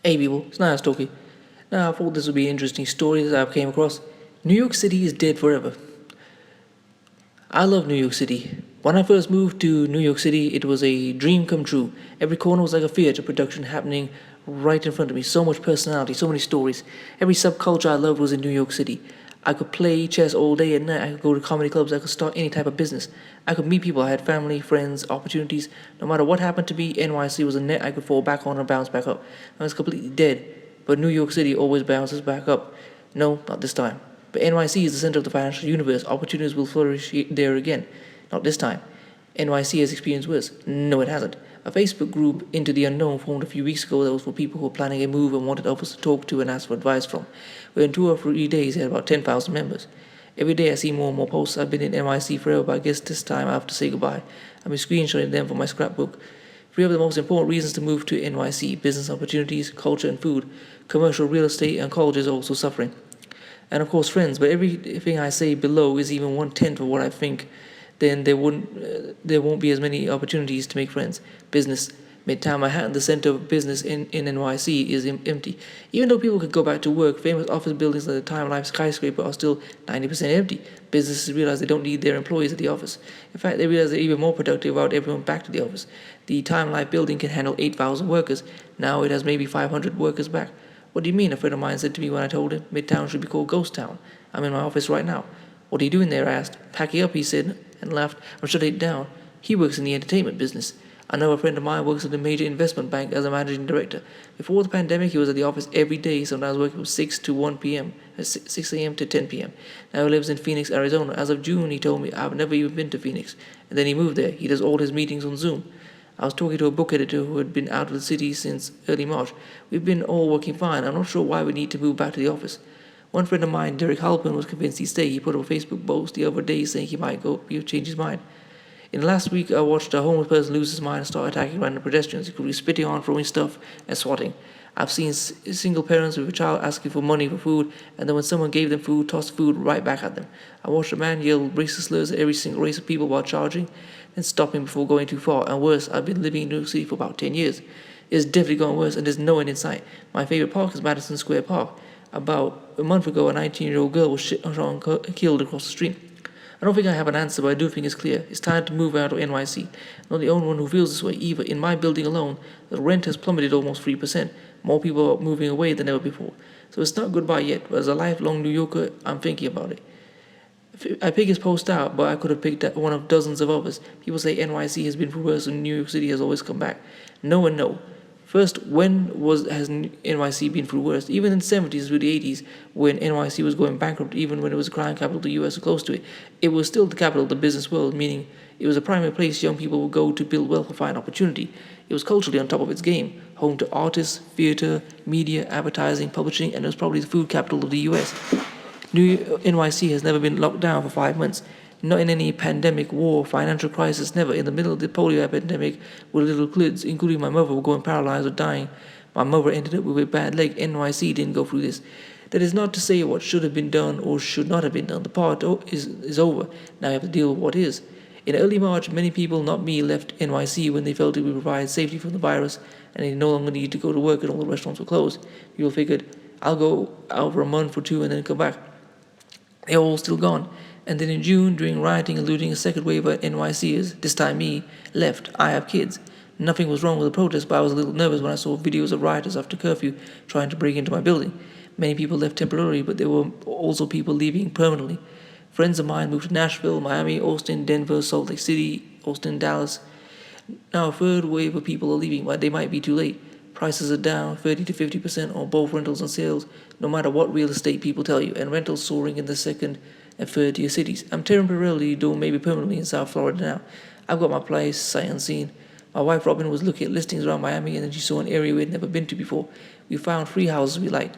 Hey people, it's nice talking. Now I thought this would be an interesting story that I came across. New York City is dead forever. I love New York City. When I first moved to New York City, it was a dream come true. Every corner was like a theater production happening right in front of me. So much personality, so many stories. Every subculture I loved was in New York City. I could play chess all day and night. I could go to comedy clubs. I could start any type of business. I could meet people. I had family, friends, opportunities. No matter what happened to me, NYC was a net I could fall back on and bounce back up. I was completely dead, but New York City always bounces back up. No, not this time. But NYC is the center of the financial universe. Opportunities will flourish there again. Not this time. NYC has experienced worse. No, it hasn't. A Facebook group, Into the Unknown, formed a few weeks ago that was for people who were planning a move and wanted others to talk to and ask for advice from. Within 2 or 3 days, it had about 10,000 members. Every day I see more and more posts. I've been in NYC forever, but I guess this time I have to say goodbye. I've been screenshotting them from my scrapbook. 3 of the most important reasons to move to NYC: business opportunities, culture and food. Commercial real estate and colleges are also suffering. And of course friends, but everything I say below is even 1/10 of what I think, then there won't be as many opportunities to make friends. Business, Midtown Manhattan, the center of business in NYC, is empty. Even though people could go back to work, famous office buildings like the Time Life skyscraper are still 90% empty. Businesses realize they don't need their employees at the office. In fact, they realize they're even more productive without everyone back to the office. The Time Life building can handle 8,000 workers. Now it has maybe 500 workers back. What do you mean? A friend of mine said to me when I told him Midtown should be called Ghost Town. I'm in my office right now. What are you doing there? I asked. Packing up, he said, and laughed. I'm shutting it down. He works in the entertainment business. Another friend of mine works at a major investment bank as a managing director. Before the pandemic, he was at the office every day, sometimes working from 6 to 1 p.m., 6 a.m. to 10 p.m. Now he lives in Phoenix, Arizona. As of June, he told me, I've never even been to Phoenix. And then he moved there. He does all his meetings on Zoom. I was talking to a book editor who had been out of the city since early March. We've been all working fine. I'm not sure why we need to move back to the office. One friend of mine, Derek Halpern, was convinced he'd stay. He put up a Facebook post the other day saying he might go, he'll change his mind. In the last week, I watched a homeless person lose his mind and start attacking random pedestrians, including spitting on, throwing stuff, and swatting. I've seen single parents with a child asking for money for food, and then when someone gave them food, tossed food right back at them. I watched a man yell racist slurs at every single race of people while charging, and stopping before going too far. And worse, I've been living in New York City for about 10 years. It's definitely gotten worse, and there's no end in sight. My favorite park is Madison Square Park. About a month ago, a 19-year-old girl was shot and killed across the street. I don't think I have an answer, but I do think it's clear. It's time to move out of NYC. I'm not the only one who feels this way either. In my building alone, the rent has plummeted almost 3%. More people are moving away than ever before. So it's not goodbye yet, but as a lifelong New Yorker, I'm thinking about it. I picked his post out, but I could have picked one of dozens of others. People say NYC has been through worse and New York City has always come back. No and no. First, when has NYC been through worse? Even in the 70s through the 80s, when NYC was going bankrupt, even when it was the crime capital of the US or close to it, it was still the capital of the business world, meaning it was a primary place young people would go to build wealth or find opportunity. It was culturally on top of its game, home to artists, theater, media, advertising, publishing, and it was probably the food capital of the US. NYC has never been locked down for 5 months. Not in any pandemic, war, financial crisis, never. In the middle of the polio epidemic, where little kids, including my mother, were going paralyzed or dying. My mother ended up with a bad leg. NYC didn't go through this. That is not to say what should have been done or should not have been done. The part is over. Now we have to deal with what is. In early March, many people, not me, left NYC when they felt it would provide safety from the virus and they no longer needed to go to work and all the restaurants were closed. People figured, I'll go out for a month or two and then come back. They're all still gone. And then in June, during rioting and looting, a second wave of NYCers, this time me, left. I have kids. Nothing was wrong with the protest, but I was a little nervous when I saw videos of rioters after curfew trying to break into my building. Many people left temporarily, but there were also people leaving permanently. Friends of mine moved to Nashville, Miami, Austin, Denver, Salt Lake City, Austin, Dallas. Now a third wave of people are leaving, but they might be too late. Prices are down 30 to 50% on both rentals and sales, no matter what real estate people tell you, and rentals soaring in the second and third tier cities. I'm temporarily, though maybe permanently, in South Florida now. I've got my place, sight unseen. My wife Robin was looking at listings around Miami, and then she saw an area we had never been to before. We found 3 houses we liked.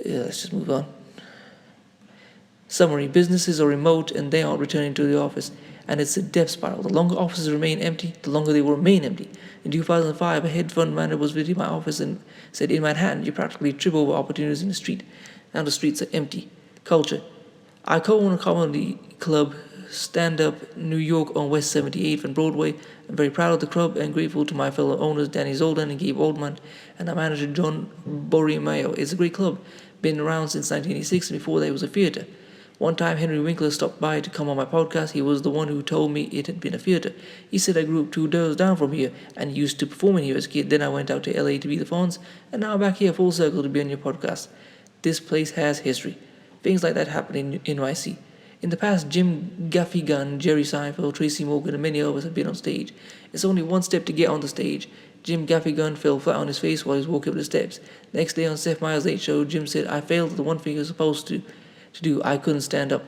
Let's just move on. Summary: businesses are remote and they aren't returning to the office, and it's a death spiral. The longer offices remain empty, the longer they will remain empty. In 2005, a hedge fund manager was visiting my office and said, in Manhattan, you practically trip over opportunities in the street. Now the streets are empty. Culture: I co-own a comedy club Stand Up New York on West 78th and Broadway. I'm very proud of the club and grateful to my fellow owners Danny Zoldan and Gabe Oldman and our manager John Borromeo. It's a great club, been around since 1986 and before that it was a theatre. One time Henry Winkler stopped by to come on my podcast. He was the one who told me it had been a theatre. He said I grew up 2 doors down from here and used to perform in here as a kid. Then I went out to LA to be the Fonz and now I'm back here full circle to be on your podcast. This place has history. Things like that happen in NYC. In the past, Jim Gaffigan, Jerry Seinfeld, Tracy Morgan, and many others have been on stage. It's only one step to get on the stage. Jim Gaffigan fell flat on his face while he was walking up the steps. Next day on Seth Meyers' Late Show, Jim said, I failed at the one thing I was supposed to do. I couldn't stand up.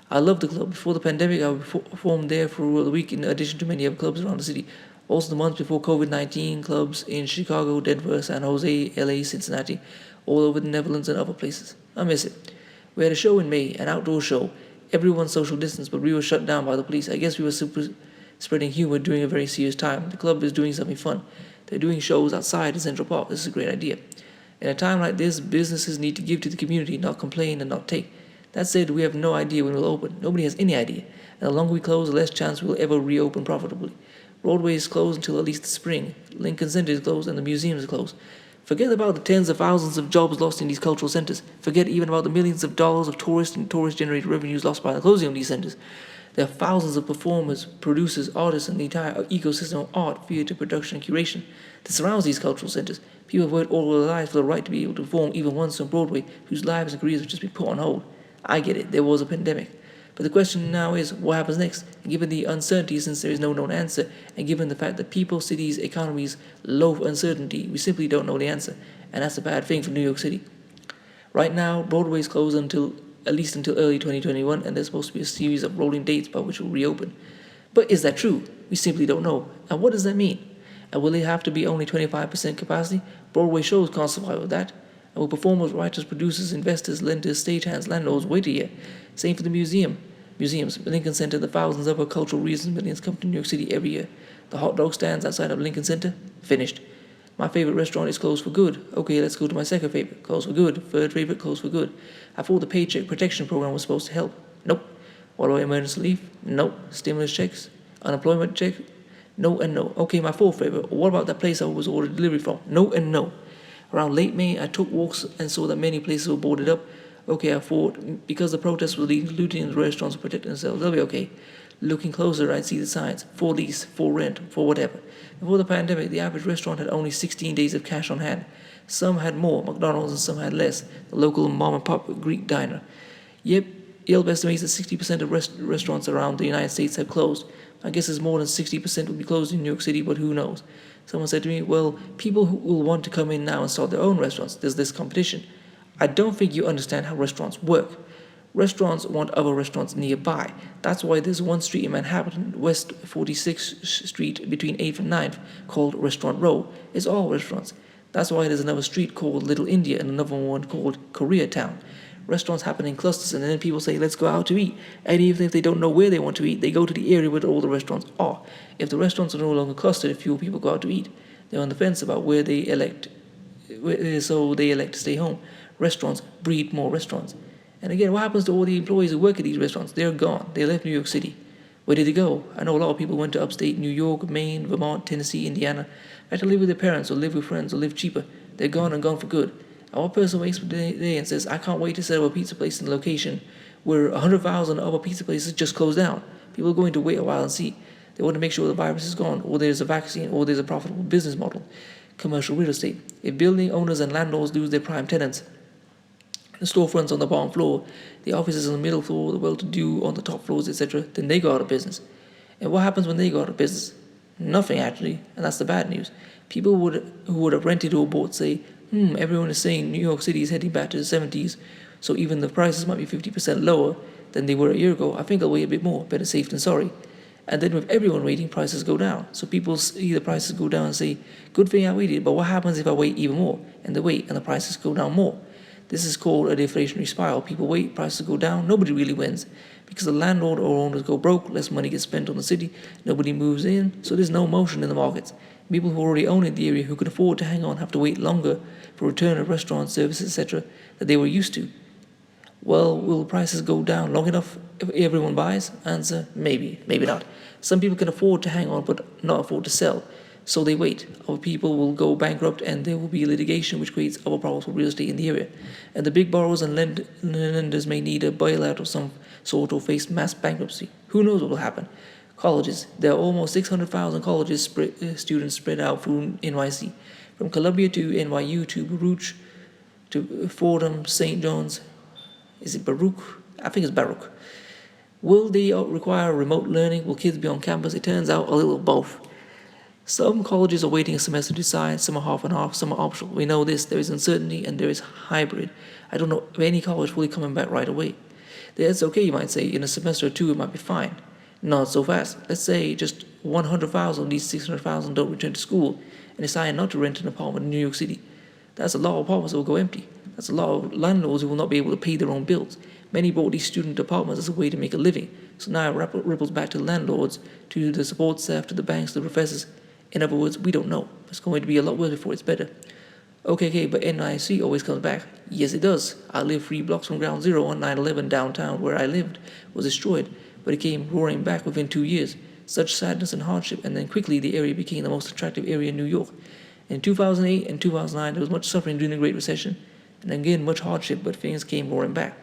I loved the club. Before the pandemic, I would perform there for a week in addition to many other clubs around the city. Also, the months before COVID-19, clubs in Chicago, Denver, San Jose, LA, Cincinnati, all over the Netherlands and other places. I miss it. We had a show in May, an outdoor show. Everyone social distance, but we were shut down by the police. I guess we were spreading humor during a very serious time. The club is doing something fun. They're doing shows outside in Central Park. This is a great idea. In a time like this, businesses need to give to the community, not complain and not take. That said, we have no idea when we'll open. Nobody has any idea. And the longer we close, the less chance we'll ever reopen profitably. Broadway is closed until at least the spring. Lincoln Center is closed and the museum is closed. Forget about the tens of thousands of jobs lost in these cultural centers. Forget even about the millions of dollars of tourist and tourist-generated revenues lost by the closing of these centers. There are thousands of performers, producers, artists, and the entire ecosystem of art, theater, production, and curation that surrounds these cultural centers. People have worked all their lives for the right to be able to perform even once on Broadway, whose lives and careers have just been put on hold. I get it, there was a pandemic. But the question now is, what happens next? And given the uncertainty, since there is no known answer, and given the fact that people, cities, economies loathe uncertainty, we simply don't know the answer. And that's a bad thing for New York City. Right now, Broadway is closed at least until early 2021, and there's supposed to be a series of rolling dates by which it will reopen. But is that true? We simply don't know. And what does that mean? And will it have to be only 25% capacity? Broadway shows can't survive with that. And will performers, writers, producers, investors, lenders, stagehands, landlords wait a year? Same for the museums, Lincoln Center, the thousands of other cultural reasons millions come to New York City every year. The hot dog stands outside of Lincoln Center, finished. My favorite restaurant is closed for good. Okay, let's go to my second favorite, closed for good. Third favorite, closed for good. I thought the Paycheck Protection Program was supposed to help. Nope. What about emergency leave? Nope. Stimulus checks? Unemployment check? No and no. Okay, my fourth favorite. What about that place I was ordered delivery from? No and no. Around late May, I took walks and saw that many places were boarded up. Okay, I thought because the protests were leading to looting and the restaurants were protecting themselves, they'll be okay. Looking closer, I'd see the signs, for lease, for rent, for whatever. Before the pandemic, the average restaurant had only 16 days of cash on hand. Some had more, McDonald's, and some had less, the local mom-and-pop Greek diner. Yep, Yelp estimates that 60% of restaurants around the United States have closed. I guess it's more than 60% will be closed in New York City, but who knows? Someone said to me, well, people who will want to come in now and start their own restaurants. There's this competition. I don't think you understand how restaurants work. Restaurants want other restaurants nearby. That's why there's one street in Manhattan, West 46th Street, between 8th and 9th, called Restaurant Row. It's all restaurants. That's why there's another street called Little India and another one called Koreatown. Restaurants happen in clusters, and then people say, let's go out to eat. And even if they don't know where they want to eat, they go to the area where all the restaurants are. If the restaurants are no longer clustered, fewer people go out to eat. They're on the fence about so they elect to stay home. Restaurants breed more restaurants. And again, what happens to all the employees who work at these restaurants? They're gone. They left New York City. Where did they go? I know a lot of people went to upstate New York, Maine, Vermont, Tennessee, Indiana. Had to live with their parents or live with friends or live cheaper. They're gone and gone for good. And one person wakes up today and says, I can't wait to set up a pizza place in a location where 100,000 other pizza places just closed down. People are going to wait a while and see. They want to make sure the virus is gone, or there's a vaccine, or there's a profitable business model. Commercial real estate. If building owners and landlords lose their prime tenants, the storefronts on the bottom floor, the offices on the middle floor, the well-to-do on the top floors, etc., then they go out of business. And what happens when they go out of business? Nothing, actually, and that's the bad news. People who would have rented or bought say, everyone is saying New York City is heading back to the 70s, so even the prices might be 50% lower than they were a year ago. I think I'll wait a bit more, better safe than sorry. And then with everyone waiting, prices go down. So people see the prices go down and say, good thing I waited, but what happens if I wait even more? And they wait, and the prices go down more. This is called a deflationary spiral. People wait, prices go down, nobody really wins. Because the landlord or owners go broke, less money gets spent on the city, nobody moves in, so there's no motion in the markets. People who already own in the area who could afford to hang on have to wait longer for return of restaurants, services, etc. that they were used to. Well, will prices go down long enough if everyone buys? Answer, maybe, maybe not. Some people can afford to hang on but not afford to sell, so they wait. Other people will go bankrupt and there will be litigation which creates other problems for real estate in the area. And the big borrowers and lenders may need a bailout of some sort or face mass bankruptcy. Who knows what will happen? Colleges. There are almost 600,000 students spread out through NYC, from Columbia to NYU to Baruch to Fordham, St. John's. Is it Baruch? I think it's Baruch. Will they require remote learning? Will kids be on campus? It turns out a little of both. Some colleges are waiting a semester to decide, some are half and half, some are optional. We know this, there is uncertainty and there is hybrid. I don't know of any college fully coming back right away. That's okay, you might say, in a semester or two it might be fine. Not so fast. Let's say just 100,000 of these 600,000 don't return to school and decide not to rent an apartment in New York City. That's a lot of apartments that will go empty. That's a lot of landlords who will not be able to pay their own bills. Many bought these student apartments as a way to make a living. So now it ripples back to landlords, to the support staff, to the banks, to the professors. In other words, we don't know. It's going to be a lot worse before it's better. Okay, but NYC always comes back. Yes, it does. I live 3 blocks from ground zero on 9/11 downtown where I lived was destroyed, but it came roaring back within 2 years. Such sadness and hardship, and then quickly the area became the most attractive area in New York. In 2008 and 2009, there was much suffering during the Great Recession, and again much hardship, but things came roaring back.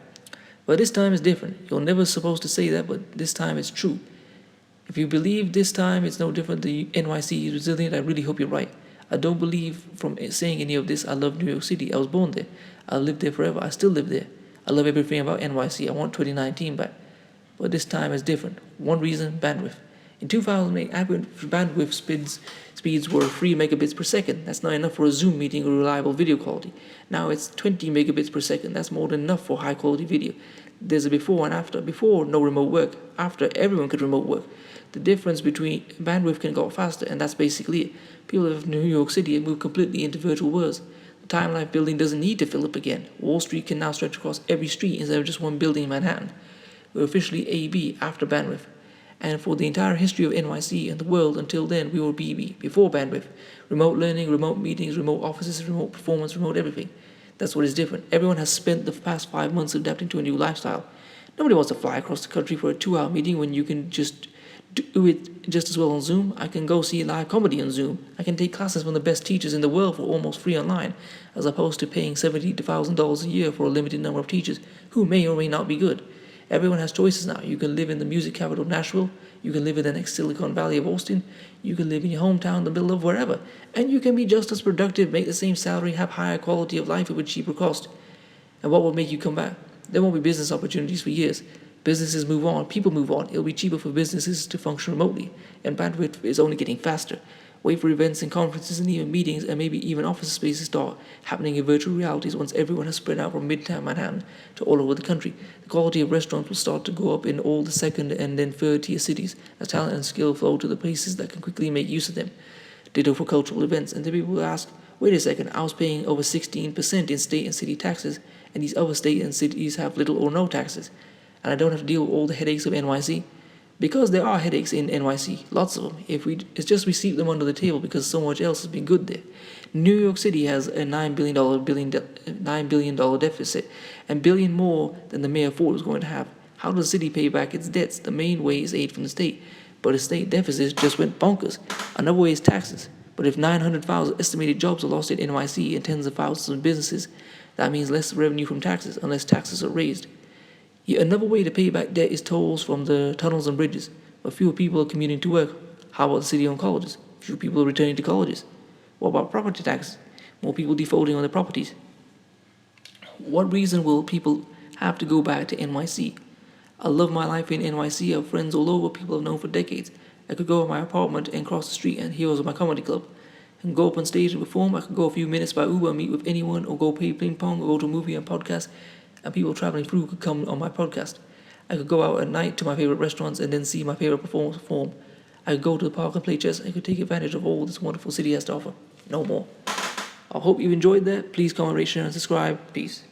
But this time is different. You're never supposed to say that, but this time it's true. If you believe this time it's no different, the NYC is resilient, I really hope you're right. I don't believe from saying any of this I love New York City. I was born there. I lived there forever. I still live there. I love everything about NYC. I want 2019 back. But this time is different. One reason, bandwidth. In 2008, average bandwidth speeds were 3 megabits per second. That's not enough for a Zoom meeting or reliable video quality. Now it's 20 megabits per second. That's more than enough for high quality video. There's a before and after. Before, no remote work. After, everyone could remote work. The difference between bandwidth can go faster, and that's basically it. People of New York City have moved completely into virtual worlds. The Time Life building doesn't need to fill up again. Wall Street can now stretch across every street instead of just one building in Manhattan. We're officially AB after bandwidth. And for the entire history of NYC and the world until then, we were BB, before bandwidth. Remote learning, remote meetings, remote offices, remote performance, remote everything. That's what is different. Everyone has spent the past 5 months adapting to a new lifestyle. Nobody wants to fly across the country for a 2-hour meeting when you can just do it just as well on Zoom. I can go see live comedy on Zoom. I can take classes from the best teachers in the world for almost free online, as opposed to paying $70,000 a year for a limited number of teachers who may or may not be good. Everyone has choices now. You can live in the music capital of Nashville. You can live in the next Silicon Valley of Austin. You can live in your hometown in the middle of wherever. And you can be just as productive, make the same salary, have higher quality of life with cheaper cost. And what will make you come back? There won't be business opportunities for years. Businesses move on, people move on. It'll be cheaper for businesses to function remotely. And bandwidth is only getting faster. Wait for events and conferences and even meetings and maybe even office spaces start happening in virtual realities once everyone has spread out from Midtown Manhattan to all over the country. The quality of restaurants will start to go up in all the second and then third tier cities as talent and skill flow to the places that can quickly make use of them. Ditto for cultural events. And then people will ask, wait a second, I was paying over 16% in state and city taxes, and these other states and cities have little or no taxes, and I don't have to deal with all the headaches of NYC. Because there are headaches in NYC, lots of them. It's just we sweep them under the table because so much else has been good there. New York City has a $9 billion deficit, and billion more than the mayor thought it was going to have. How does the city pay back its debts? The main way is aid from the state, but the state deficit just went bonkers. Another way is taxes. But if 900,000 estimated jobs are lost in NYC and tens of thousands of businesses, that means less revenue from taxes unless taxes are raised. Yet another way to pay back debt is tolls from the tunnels and bridges. But fewer people are commuting to work. How about the city-owned colleges? Fewer people are returning to colleges. What about property taxes? More people defaulting on their properties. What reason will people have to go back to NYC? I love my life in NYC. I have friends all over, people I've known for decades. I could go to my apartment and cross the street and Heroes of my comedy club. I can go up on stage and perform. I could go a few minutes by Uber and meet with anyone, or go play ping pong, or go to a movie and podcast, and people traveling through could come on my podcast. I could go out at night to my favorite restaurants and then see my favorite performers perform. I could go to the park and play chess. I could take advantage of all this wonderful city has to offer. No more. I hope you enjoyed that. Please comment, rate, share, and subscribe. Peace.